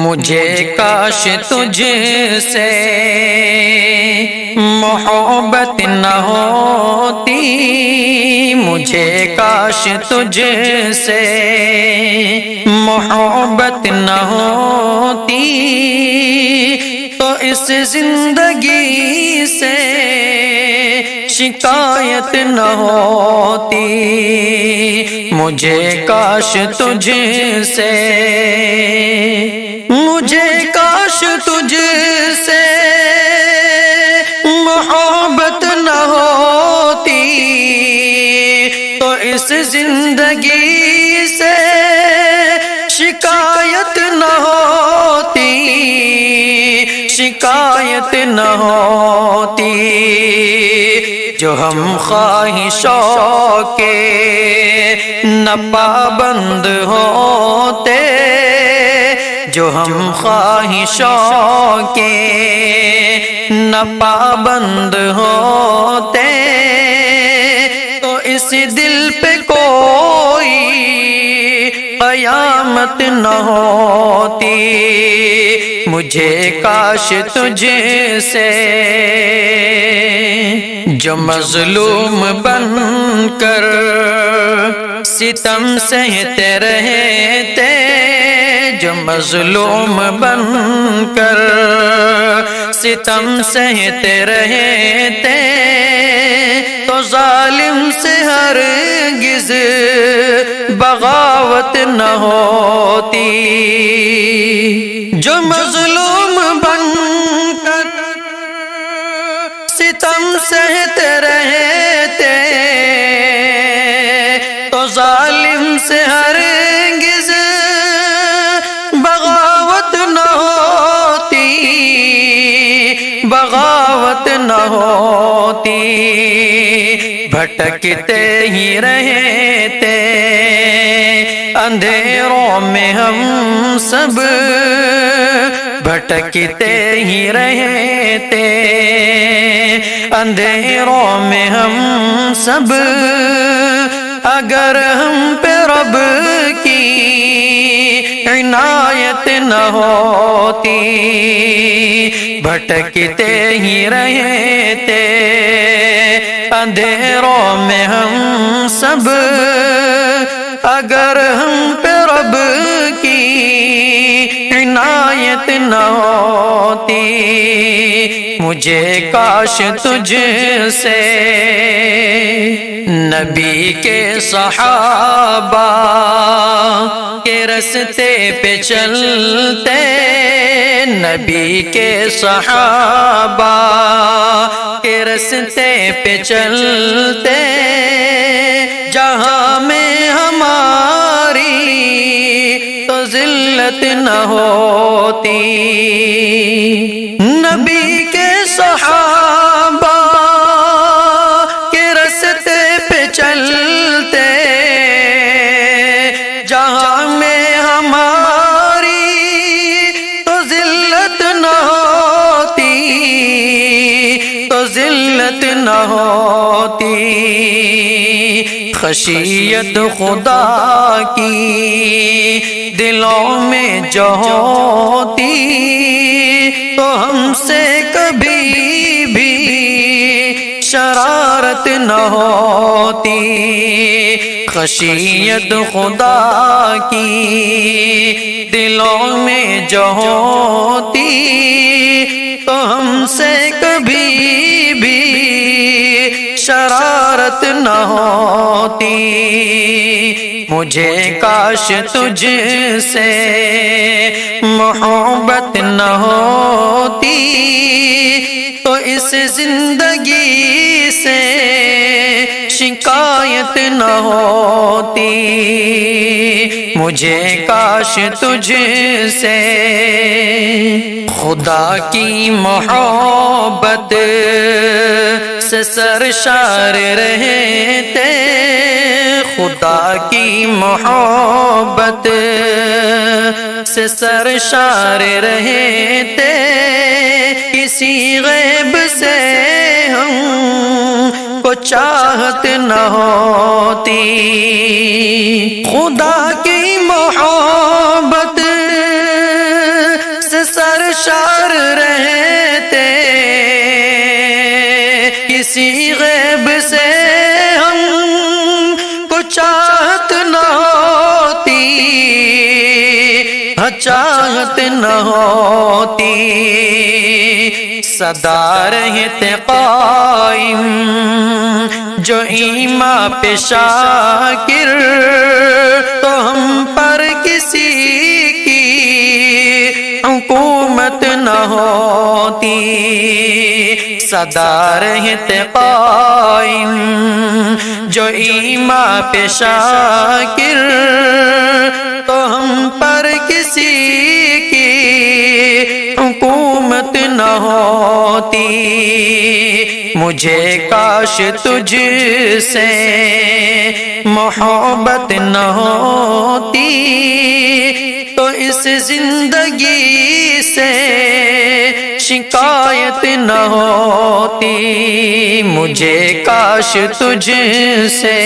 مجھے کاش تجھ سے محبت نہ ہوتی، مجھے کاش تجھ سے محبت نہ ہوتی، تو اس زندگی سے شکایت نہ ہوتی۔ مجھے کاش تجھ سے، مجھے کاش تجھ سے محبت نہ ہوتی، تو اس زندگی سے شکایت نہ ہوتی، شکایت نہ ہوتی۔ جو ہم خواہشوں کے نہ پابند ہوتے، جو ہم خواہشوں کے نہ پابند ہوتے، تو اس دل پہ کوئی قیامت نہ ہوتی۔ مجھے کاش تجھ سے، جو مظلوم بن کر ستم سہتے رہتے، جو مظلوم بن کر ستم سہتے رہتے، تو ظالم سے ہرگز بغاوت نہ ہوتی۔ جو مظلوم بن کر ستم سہتے رہتے، تو ظالم سے ہرگز بغاوت نہ ہوتی، بغاوت نہ ہوتی۔ بھٹکتے ہی رہتے اندھیروں میں ہم سب، بھٹکتے ہی رہتے اندھیروں میں ہم سب، اگر ہم پہ رب کی عنایت نہ ہوتی۔ بھٹکتے ہی رہتے اندھیروں میں ہم سب، اگر ہم پہ رب کی عنایت نہ ہوتی۔ مجھے کاش تجھ سے نبی کے صحابہ کے رستے پہ چلتے، نبی کے صحابہ کے رستے پہ چلتے، جہاں میں ہماری تو ذلت نہ ہوتی۔ نبی کے صحابہ کے رستے پہ چلتے، جہاں میں ہماری تو ذلت نہ ہوتی، تو ذلت نہ ہوتی۔ خشیت خدا کی دلوں میں جو ہوتی، تو ہم سے کبھی بھی شرارت نہ ہوتی۔ خشیت خدا کی دلوں میں جو ہوتی، تو ہم سے کبھی بھی شرارت نہ ہوتی۔ مجھے کاش تجھ سے محبت نہ ہوتی، تو اس زندگی سے شکایت نہ ہوتی۔ مجھے کاش تجھ سے خدا کی محبت سے سرشار رہتے، خدا کی محبت سے سرشار رہتے، کسی غیب سے ہم کو چاہت نہ ہوتی۔ خدا کی محبت سرشار رہتے، کسی غیب سے ہم کو چاہت نہ ہوتی، چاہت نہ ہوتی، سدا رہتے قائم جو ایمان پہ شاکر، تو ہم پر کسی کی حکومت نہ ہوتی، سدا رہتے قائم جو ایمان پہ شاکر، تو ہم پر کسی کی حکومت نہ ہوتی۔ مجھے کاش تجھ سے محبت نہ ہوتی، تو اس زندگی سے شکایت نہ ہوتی۔ مجھے کاش تجھ سے